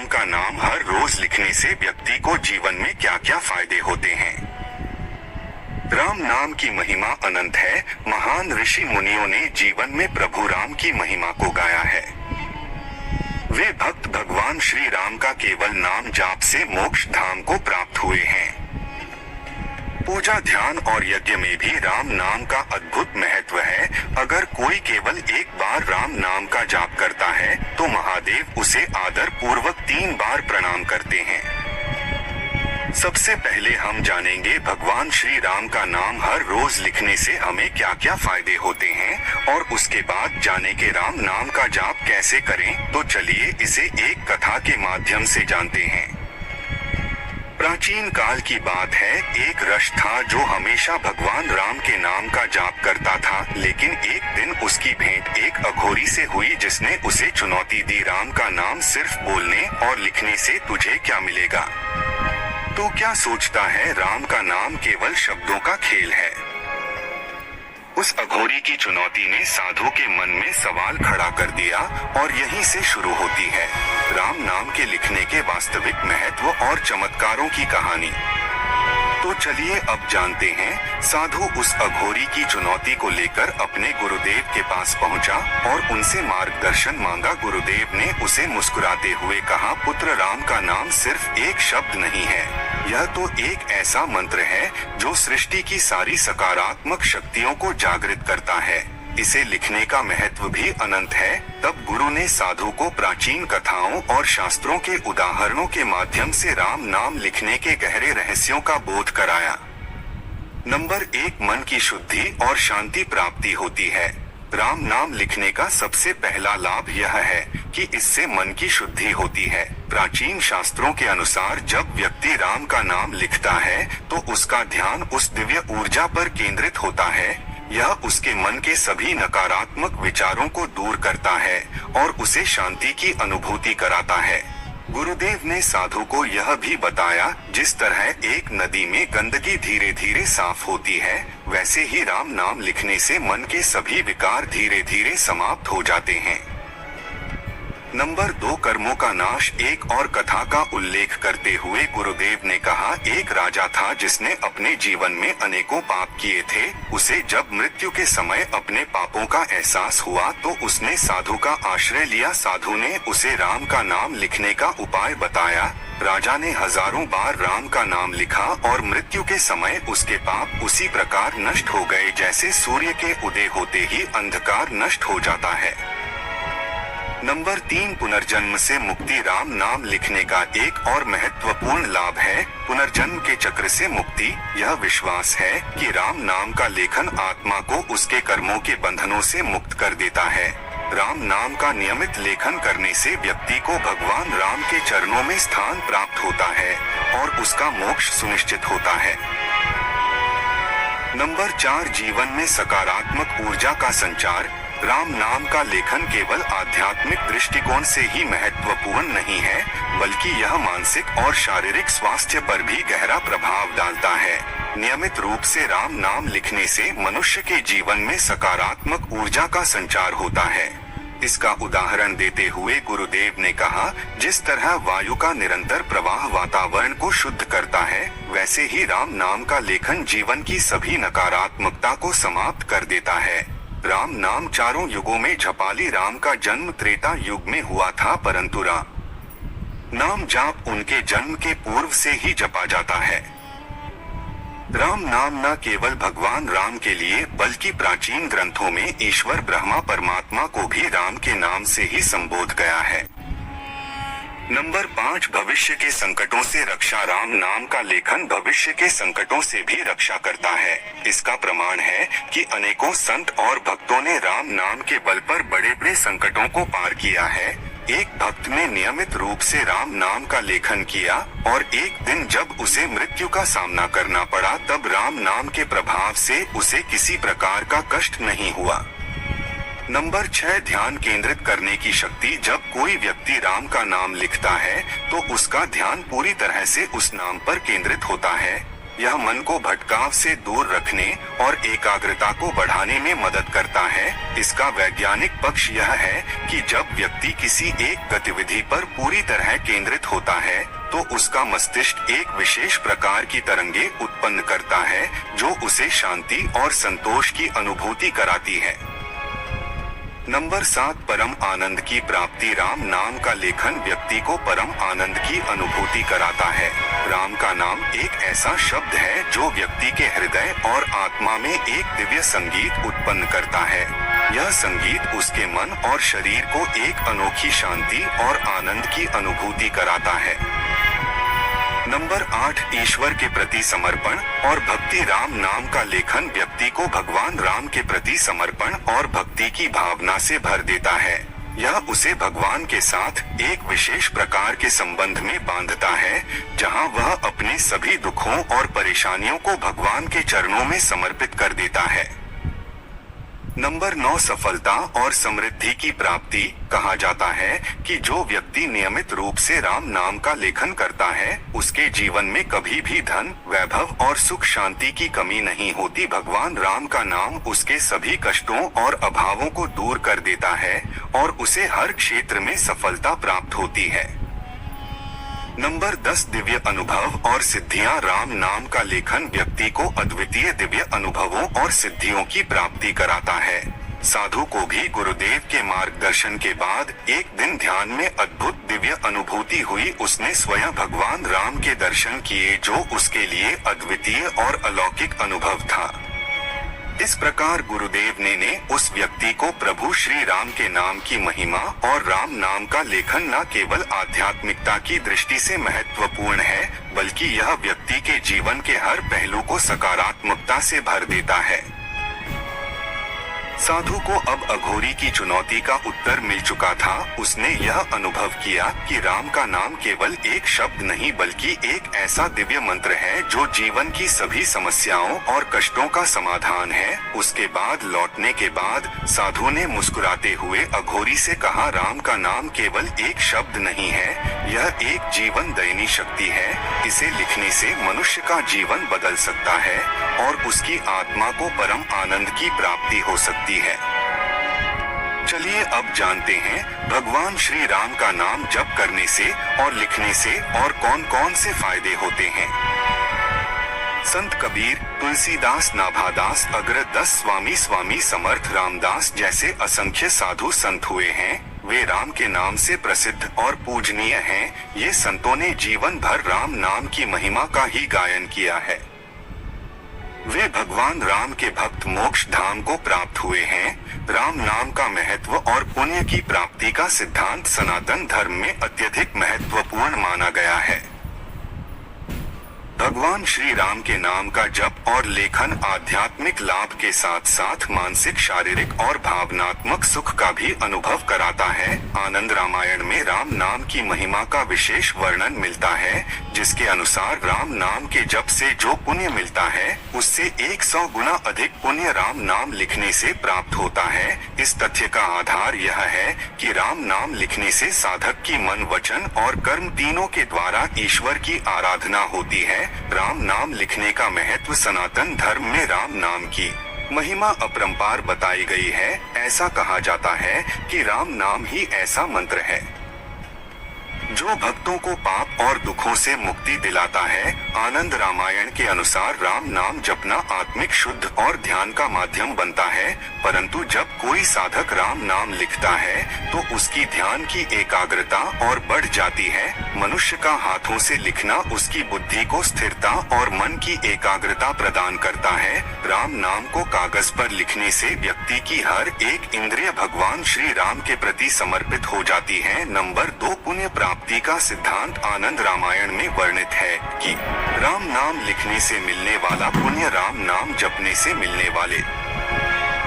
राम का नाम हर रोज लिखने से व्यक्ति को जीवन में क्या क्या फायदे होते हैं। राम नाम की महिमा अनंत है। महान ऋषि मुनियों ने जीवन में प्रभु राम की महिमा को गाया है। वे भक्त भगवान श्री राम का केवल नाम जाप से मोक्ष धाम को प्राप्त हुए हैं। पूजा ध्यान और यज्ञ में भी राम नाम का अद्भुत महत्व है। अगर कोई केवल एक बार राम नाम का जाप करता है तो महादेव उसे आदर पूर्वक 3 बार प्रणाम करते हैं। सबसे पहले हम जानेंगे भगवान श्री राम का नाम हर रोज लिखने से हमें क्या क्या फायदे होते हैं और उसके बाद जाने के राम नाम का जाप कैसे करें। तो चलिए इसे एक कथा के माध्यम से जानते हैं। प्राचीन काल की बात है, एक ऋष था जो हमेशा भगवान राम के नाम का जाप करता था, लेकिन एक दिन उसकी भेंट एक अघोरी से हुई जिसने उसे चुनौती दी, राम का नाम सिर्फ बोलने और लिखने से तुझे क्या मिलेगा। तो क्या सोचता है, राम का नाम केवल शब्दों का खेल है। उस अघोरी की चुनौती ने साधु के मन में सवाल खड़ा कर दिया और यहीं से शुरू होती है राम नाम के लिखने के वास्तविक महत्व और चमत्कारों की कहानी। तो चलिए अब जानते हैं। साधु उस अघोरी की चुनौती को लेकर अपने गुरुदेव के पास पहुंचा और उनसे मार्गदर्शन मांगा। गुरुदेव ने उसे मुस्कुराते हुए कहा, पुत्र, राम का नाम सिर्फ एक शब्द नहीं है, यह तो एक ऐसा मंत्र है जो सृष्टि की सारी सकारात्मक शक्तियों को जागृत करता है। इसे लिखने का महत्व भी अनंत है। तब गुरु ने साधु को प्राचीन कथाओं और शास्त्रों के उदाहरणों के माध्यम से राम नाम लिखने के गहरे रहस्यों का बोध कराया। नंबर 1, मन की शुद्धि और शांति प्राप्ति होती है। राम नाम लिखने का सबसे पहला लाभ यह है कि इससे मन की शुद्धि होती है। प्राचीन शास्त्रों के अनुसार जब व्यक्ति राम का नाम लिखता है तो उसका ध्यान उस दिव्य ऊर्जा पर केंद्रित होता है। यह उसके मन के सभी नकारात्मक विचारों को दूर करता है और उसे शांति की अनुभूति कराता है। गुरुदेव ने साधु को यह भी बताया, जिस तरह एक नदी में गंदगी धीरे धीरे साफ होती है, वैसे ही राम नाम लिखने से मन के सभी विकार धीरे धीरे समाप्त हो जाते हैं। नंबर 2, कर्मों का नाश। एक और कथा का उल्लेख करते हुए गुरुदेव ने कहा, एक राजा था जिसने अपने जीवन में अनेकों पाप किए थे। उसे जब मृत्यु के समय अपने पापों का एहसास हुआ तो उसने साधु का आश्रय लिया। साधु ने उसे राम का नाम लिखने का उपाय बताया। राजा ने हजारों बार राम का नाम लिखा और मृत्यु के समय उसके पाप उसी प्रकार नष्ट हो गए जैसे सूर्य के उदय होते ही अंधकार नष्ट हो जाता है। नंबर 3, पुनर्जन्म से मुक्ति। राम नाम लिखने का एक और महत्वपूर्ण लाभ है पुनर्जन्म के चक्र से मुक्ति। यह विश्वास है कि राम नाम का लेखन आत्मा को उसके कर्मों के बंधनों से मुक्त कर देता है। राम नाम का नियमित लेखन करने से व्यक्ति को भगवान राम के चरणों में स्थान प्राप्त होता है और उसका मोक्ष सुनिश्चित होता है। नंबर 4, जीवन में सकारात्मक ऊर्जा का संचार। राम नाम का लेखन केवल आध्यात्मिक दृष्टिकोण से ही महत्वपूर्ण नहीं है, बल्कि यह मानसिक और शारीरिक स्वास्थ्य पर भी गहरा प्रभाव डालता है। नियमित रूप से राम नाम लिखने से मनुष्य के जीवन में सकारात्मक ऊर्जा का संचार होता है। इसका उदाहरण देते हुए गुरुदेव ने कहा, जिस तरह वायु का निरंतर प्रवाह वातावरण को शुद्ध करता है, वैसे ही राम नाम का लेखन जीवन की सभी नकारात्मकता को समाप्त कर देता है। राम नाम चारों युगों में झपाली। राम का जन्म त्रेता युग में हुआ था, परंतु राम नाम जाप उनके जन्म के पूर्व से ही जपा जाता है। राम नाम न केवल भगवान राम के लिए बल्कि प्राचीन ग्रंथों में ईश्वर ब्रह्मा परमात्मा को भी राम के नाम से ही संबोध गया है। नंबर 5, भविष्य के संकटों से रक्षा। राम नाम का लेखन भविष्य के संकटों से भी रक्षा करता है। इसका प्रमाण है कि अनेकों संत और भक्तों ने राम नाम के बल पर बड़े बड़े संकटों को पार किया है। एक भक्त ने नियमित रूप से राम नाम का लेखन किया और एक दिन जब उसे मृत्यु का सामना करना पड़ा तब राम नाम के प्रभाव से उसे किसी प्रकार का कष्ट नहीं हुआ। नंबर 6, ध्यान केंद्रित करने की शक्ति। जब कोई व्यक्ति राम का नाम लिखता है तो उसका ध्यान पूरी तरह से उस नाम पर केंद्रित होता है। यह मन को भटकाव से दूर रखने और एकाग्रता को बढ़ाने में मदद करता है। इसका वैज्ञानिक पक्ष यह है कि जब व्यक्ति किसी एक गतिविधि पर पूरी तरह केंद्रित होता है तो उसका मस्तिष्क एक विशेष प्रकार की तरंगे उत्पन्न करता है जो उसे शांति और संतोष की अनुभूति कराती है। नंबर 7, परम आनंद की प्राप्ति। राम नाम का लेखन व्यक्ति को परम आनंद की अनुभूति कराता है। राम का नाम एक ऐसा शब्द है जो व्यक्ति के हृदय और आत्मा में एक दिव्य संगीत उत्पन्न करता है। यह संगीत उसके मन और शरीर को एक अनोखी शांति और आनंद की अनुभूति कराता है। नंबर 8, ईश्वर के प्रति समर्पण और भक्ति। राम नाम का लेखन व्यक्ति को भगवान राम के प्रति समर्पण और भक्ति की भावना से भर देता है। यह उसे भगवान के साथ एक विशेष प्रकार के संबंध में बांधता है, जहां वह अपने सभी दुखों और परेशानियों को भगवान के चरणों में समर्पित कर देता है। नंबर 9, सफलता और समृद्धि की प्राप्ति। कहा जाता है कि जो व्यक्ति नियमित रूप से राम नाम का लेखन करता है उसके जीवन में कभी भी धन, वैभव और सुख शांति की कमी नहीं होती। भगवान राम का नाम उसके सभी कष्टों और अभावों को दूर कर देता है और उसे हर क्षेत्र में सफलता प्राप्त होती है। नंबर 10, दिव्य अनुभव और सिद्धियां। राम नाम का लेखन व्यक्ति को अद्वितीय दिव्य अनुभवों और सिद्धियों की प्राप्ति कराता है। साधु को भी गुरुदेव के मार्गदर्शन के बाद एक दिन ध्यान में अद्भुत दिव्य अनुभूति हुई। उसने स्वयं भगवान राम के दर्शन किए जो उसके लिए अद्वितीय और अलौकिक अनुभव था। इस प्रकार गुरुदेव ने उस व्यक्ति को प्रभु श्री राम के नाम की महिमा और राम नाम का लेखन न केवल आध्यात्मिकता की दृष्टि से महत्वपूर्ण है बल्कि यह व्यक्ति के जीवन के हर पहलू को सकारात्मकता से भर देता है। साधु को अब अघोरी की चुनौती का उत्तर मिल चुका था। उसने यह अनुभव किया कि राम का नाम केवल एक शब्द नहीं बल्कि एक ऐसा दिव्य मंत्र है जो जीवन की सभी समस्याओं और कष्टों का समाधान है। उसके बाद लौटने के बाद साधु ने मुस्कुराते हुए अघोरी से कहा, राम का नाम केवल एक शब्द नहीं है, यह एक जीवन दायिनी शक्ति है। इसे लिखने से मनुष्य का जीवन बदल सकता है और उसकी आत्मा को परम आनंद की प्राप्ति हो सकती है। चलिए अब जानते हैं भगवान श्री राम का नाम जप करने से और लिखने से और कौन कौन से फायदे होते हैं। संत कबीर, तुलसीदास, नाभादास, अग्रदस, स्वामी समर्थ रामदास जैसे असंख्य साधु संत हुए हैं। वे राम के नाम से प्रसिद्ध और पूजनीय हैं। ये संतों ने जीवन भर राम नाम की महिमा का ही गायन किया है। वे भगवान राम के भक्त मोक्ष धाम को प्राप्त हुए हैं। राम नाम का महत्व और पुण्य की प्राप्ति का सिद्धांत सनातन धर्म में अत्यधिक महत्वपूर्ण माना गया है। भगवान श्री राम के नाम का जप और लेखन आध्यात्मिक लाभ के साथ साथ मानसिक, शारीरिक और भावनात्मक सुख का भी अनुभव कराता है। आनंद रामायण में राम नाम की महिमा का विशेष वर्णन मिलता है, जिसके अनुसार राम नाम के जप से जो पुण्य मिलता है उससे 100 गुना अधिक पुण्य राम नाम लिखने से प्राप्त होता है। इस तथ्य का आधार यह है कि राम नाम लिखने से साधक की मन, वचन और कर्म तीनों के द्वारा ईश्वर की आराधना होती है। राम नाम लिखने का महत्व सनातन धर्म में राम नाम की महिमा अपरंपार बताई गई है। ऐसा कहा जाता है कि राम नाम ही ऐसा मंत्र है जो भक्तों को पाप और दुखों से मुक्ति दिलाता है। आनंद रामायण के अनुसार राम नाम जपना आत्मिक शुद्ध और ध्यान का माध्यम बनता है, परंतु जब कोई साधक राम नाम लिखता है तो उसकी ध्यान की एकाग्रता और बढ़ जाती है। मनुष्य का हाथों से लिखना उसकी बुद्धि को स्थिरता और मन की एकाग्रता प्रदान करता है। राम नाम को कागज पर लिखने से व्यक्ति की हर एक इंद्रिय भगवान श्री राम के प्रति समर्पित हो जाती है। नंबर 2, पुण्य प्राप्ति का सिद्धांत आनंद रामायण में वर्णित है कि राम नाम लिखने से मिलने वाला पुण्य राम नाम जपने से मिलने वाले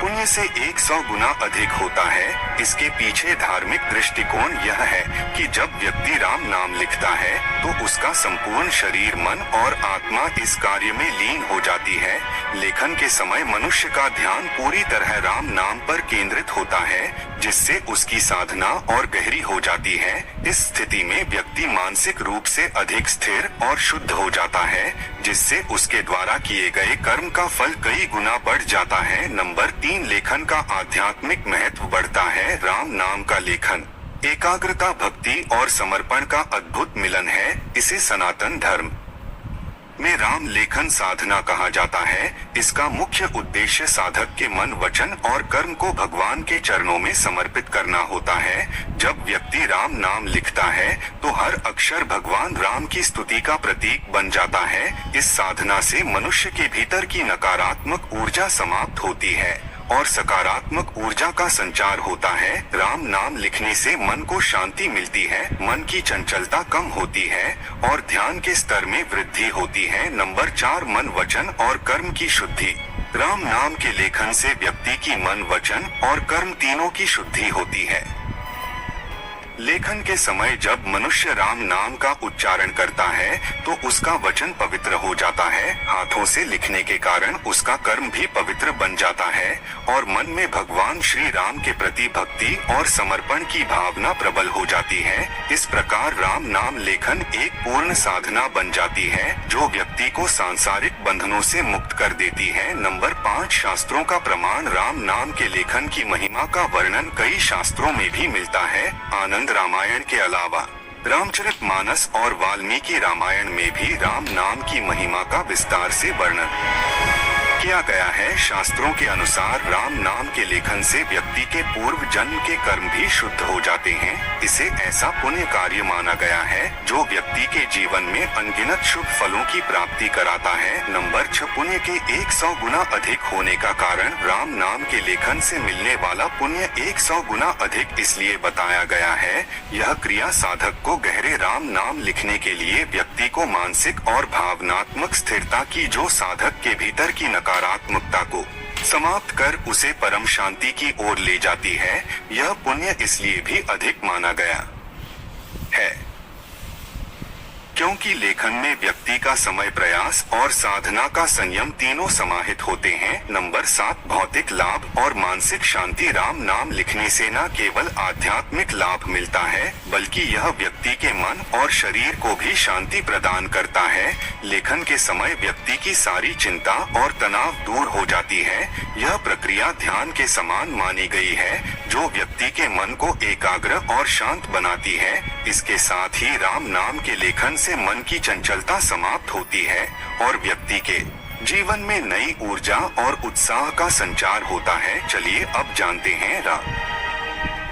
पुण्य से 100 गुना अधिक होता है। इसके पीछे धार्मिक दृष्टिकोण यह है कि जब व्यक्ति राम नाम लिखता है तो उसका संपूर्ण शरीर, मन और आत्मा इस कार्य में लीन हो जाती है। लेखन के समय मनुष्य का ध्यान पूरी तरह राम नाम पर केंद्रित होता है, जिससे उसकी साधना और गहरी हो जाती है। इस स्थिति में व्यक्ति मानसिक रूप से अधिक स्थिर और शुद्ध हो जाता है, जिससे उसके द्वारा किए गए कर्म का फल कई गुना बढ़ जाता है। नंबर 3, लेखन का आध्यात्मिक महत्व बढ़ता है। राम नाम का लेखन एकाग्रता, भक्ति और समर्पण का अद्भुत मिलन है। इसे सनातन धर्म में राम लेखन साधना कहा जाता है। इसका मुख्य उद्देश्य साधक के मन, वचन और कर्म को भगवान के चरणों में समर्पित करना होता है। जब व्यक्ति राम नाम लिखता है तो हर अक्षर भगवान राम की स्तुति का प्रतीक बन जाता है। इस साधना से मनुष्य के भीतर की नकारात्मक ऊर्जा समाप्त होती है और सकारात्मक ऊर्जा का संचार होता है। राम नाम लिखने से मन को शांति मिलती है, मन की चंचलता कम होती है और ध्यान के स्तर में वृद्धि होती है। नंबर 4, मन, वचन और कर्म की शुद्धि। राम नाम के लेखन से व्यक्ति की मन, वचन और कर्म तीनों की शुद्धि होती है। लेखन के समय जब मनुष्य राम नाम का उच्चारण करता है तो उसका वचन पवित्र हो जाता है। हाथों से लिखने के कारण उसका कर्म भी पवित्र बन जाता है और मन में भगवान श्री राम के प्रति भक्ति और समर्पण की भावना प्रबल हो जाती है। इस प्रकार राम नाम लेखन एक पूर्ण साधना बन जाती है, जो व्यक्ति को सांसारिक बंधनों से मुक्त कर देती है। नंबर 5, शास्त्रों का प्रमाण। राम नाम के लेखन की महिमा का वर्णन कई शास्त्रों में भी मिलता है। आनंद रामायण के अलावा रामचरितमानस और वाल्मीकि रामायण में भी राम नाम की महिमा का विस्तार से वर्णन किया गया है। शास्त्रों के अनुसार राम नाम के लेखन से व्यक्ति के पूर्व जन्म के कर्म भी शुद्ध हो जाते हैं। इसे ऐसा पुण्य कार्य माना गया है जो व्यक्ति के जीवन में अनगिनत शुभ फलों की प्राप्ति कराता है। नंबर 6, पुण्य के 100 गुना अधिक होने का कारण। राम नाम के लेखन से मिलने वाला पुण्य 100 गुना अधिक इसलिए बताया गया है। यह क्रिया साधक को गहरे राम नाम लिखने के लिए व्यक्ति को मानसिक और भावनात्मक स्थिरता की, जो साधक के भीतर की नकारात्मकता को समाप्त कर उसे परम शांति की ओर ले जाती है। यह पुण्य इसलिए भी अधिक माना गया है क्योंकि लेखन में व्यक्ति का समय, प्रयास और साधना का संयम तीनों समाहित होते हैं। नंबर 7, भौतिक लाभ और मानसिक शांति। राम नाम लिखने से न केवल आध्यात्मिक लाभ मिलता है बल्कि यह व्यक्ति के मन और शरीर को भी शांति प्रदान करता है। लेखन के समय व्यक्ति की सारी चिंता और तनाव दूर हो जाती है। यह प्रक्रिया ध्यान के समान मानी गई है, जो व्यक्ति के मन को एकाग्र और शांत बनाती है। इसके साथ ही राम नाम के लेखन से मन की चंचलता समाप्त होती है और व्यक्ति के जीवन में नई ऊर्जा और उत्साह का संचार होता है। चलिए अब जानते हैं राम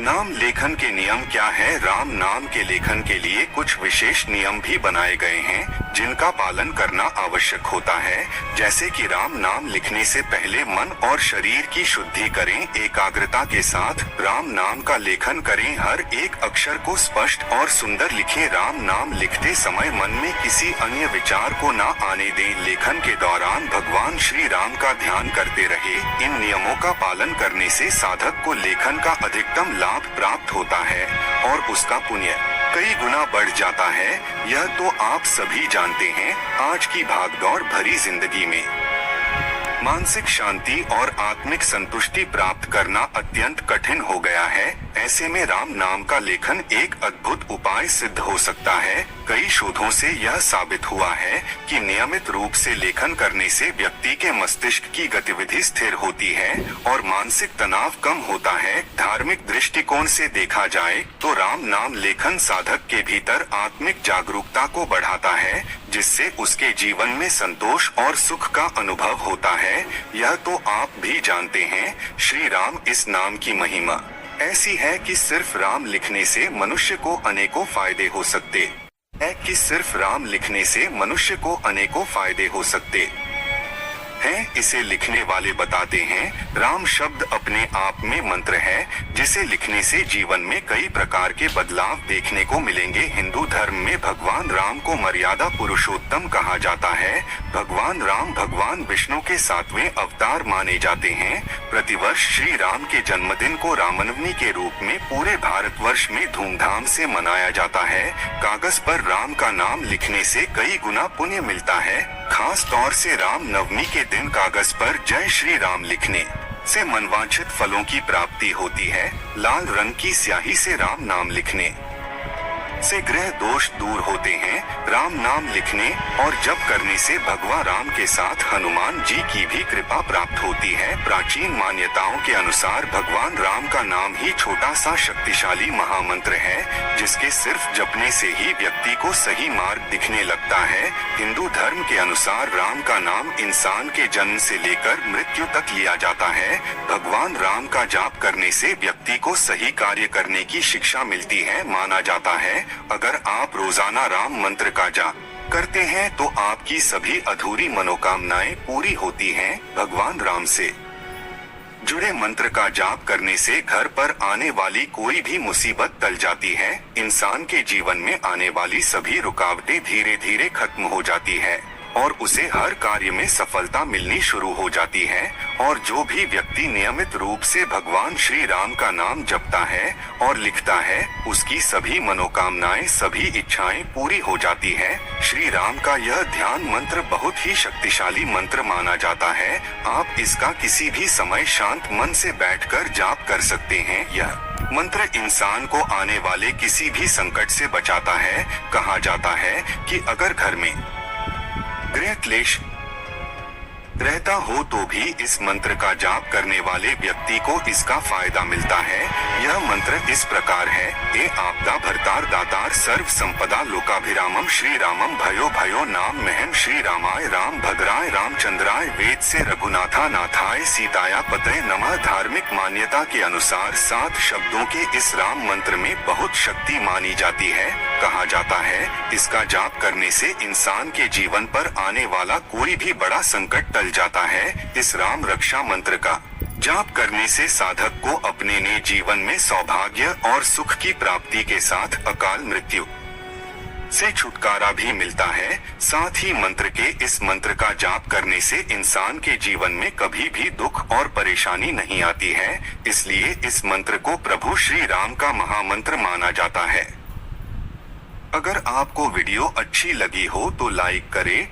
नाम लेखन के नियम क्या है। राम नाम के लेखन के लिए कुछ विशेष नियम भी बनाए गए हैं जिनका पालन करना आवश्यक होता है। जैसे कि राम नाम लिखने से पहले मन और शरीर की शुद्धि करें, एकाग्रता के साथ राम नाम का लेखन करें, हर एक अक्षर को स्पष्ट और सुंदर लिखें। राम नाम लिखते समय मन में किसी अन्य विचार को न आने दें। लेखन के दौरान भगवान श्री राम का ध्यान करते रहे। इन नियमों का पालन करने से साधक को लेखन का अधिकतम लाभ प्राप्त होता है और उसका पुण्य कई गुना बढ़ जाता है। यह तो आप सभी जानते हैं। आज की भागदौड़ भरी जिंदगी में मानसिक शांति और आत्मिक संतुष्टि प्राप्त करना अत्यंत कठिन हो गया है। ऐसे में राम नाम का लेखन एक अद्भुत उपाय सिद्ध हो सकता है। कई शोधों से यह साबित हुआ है कि नियमित रूप से लेखन करने से व्यक्ति के मस्तिष्क की गतिविधि स्थिर होती है और मानसिक तनाव कम होता है। धार्मिक दृष्टिकोण से देखा जाए तो राम नाम लेखन साधक के भीतर आत्मिक जागरूकता को बढ़ाता है, जिससे उसके जीवन में संतोष और सुख का अनुभव होता है। यह तो आप भी जानते हैं। श्री राम इस नाम की महिमा ऐसी है कि सिर्फ राम लिखने से मनुष्य को अनेकों फायदे हो सकते हैं। है। इसे लिखने वाले बताते हैं, राम शब्द अपने आप में मंत्र है, जिसे लिखने से जीवन में कई प्रकार के बदलाव देखने को मिलेंगे। हिंदू धर्म में भगवान राम को मर्यादा पुरुषोत्तम कहा जाता है। भगवान राम भगवान विष्णु के 7वें अवतार माने जाते हैं। प्रतिवर्ष श्री राम के जन्मदिन को रामनवमी के रूप में पूरे भारतवर्ष में धूमधाम से मनाया जाता है। कागज पर राम का नाम लिखने से कई गुना पुण्य मिलता है। खास तौर से राम नवमी के दिन कागज पर जय श्री राम लिखने से मनवांछित फलों की प्राप्ति होती है। लाल रंग की स्याही से राम नाम लिखने से ग्रह दोष दूर होते हैं। राम नाम लिखने और जप करने से भगवान राम के साथ हनुमान जी की भी कृपा प्राप्त होती है। प्राचीन मान्यताओं के अनुसार भगवान राम का नाम ही छोटा सा शक्तिशाली महामंत्र है, जिसके सिर्फ जपने से ही व्यक्ति को सही मार्ग दिखने लगता है। हिंदू धर्म के अनुसार राम का नाम इंसान के जन्म से लेकर मृत्यु तक लिया जाता है। भगवान राम का जाप करने से व्यक्ति को सही कार्य करने की शिक्षा मिलती है। माना जाता है, अगर आप रोजाना राम मंत्र का जाप करते हैं तो आपकी सभी अधूरी मनोकामनाएं पूरी होती हैं। भगवान राम से जुड़े मंत्र का जाप करने से घर पर आने वाली कोई भी मुसीबत टल जाती है। इंसान के जीवन में आने वाली सभी रुकावटें धीरे धीरे खत्म हो जाती है और उसे हर कार्य में सफलता मिलनी शुरू हो जाती है। और जो भी व्यक्ति नियमित रूप से भगवान श्री राम का नाम जपता है और लिखता है, उसकी सभी मनोकामनाएं सभी इच्छाएं पूरी हो जाती है। श्री राम का यह ध्यान मंत्र बहुत ही शक्तिशाली मंत्र माना जाता है। आप इसका किसी भी समय शांत मन से बैठकर जाप कर सकते हैं। यह मंत्र इंसान को आने वाले किसी भी संकट से बचाता है। कहा जाता है कि अगर घर में गृह क्लेश रहता हो तो भी इस मंत्र का जाप करने वाले व्यक्ति को इसका फायदा मिलता है। यह मंत्र इस प्रकार है, ए आपदा भरतार दातार सर्व संपदा लोकाभिरामम श्री रामम भयो भयो नाम महम श्री रामाय राम भद्राय रामचंद्राय वेद से रघुनाथा नाथाय सीताया पतये नमः। धार्मिक मान्यता के अनुसार 7 शब्दों के इस राम मंत्र में बहुत शक्ति मानी जाती है। कहा जाता है, इसका जाप करने से इंसान के जीवन पर आने वाला कोई भी बड़ा संकट टल जाता है। इस राम रक्षा मंत्र का जाप करने से साधक को अपने नए जीवन में सौभाग्य और सुख की प्राप्ति के साथ अकाल मृत्यु से छुटकारा भी मिलता है। साथ ही मंत्र के इस मंत्र का जाप करने से इंसान के जीवन में कभी भी दुख और परेशानी नहीं आती है। इसलिए इस मंत्र को प्रभु श्री राम का महामंत्र माना जाता है। अगर आपको वीडियो अच्छी लगी हो तो लाइक करें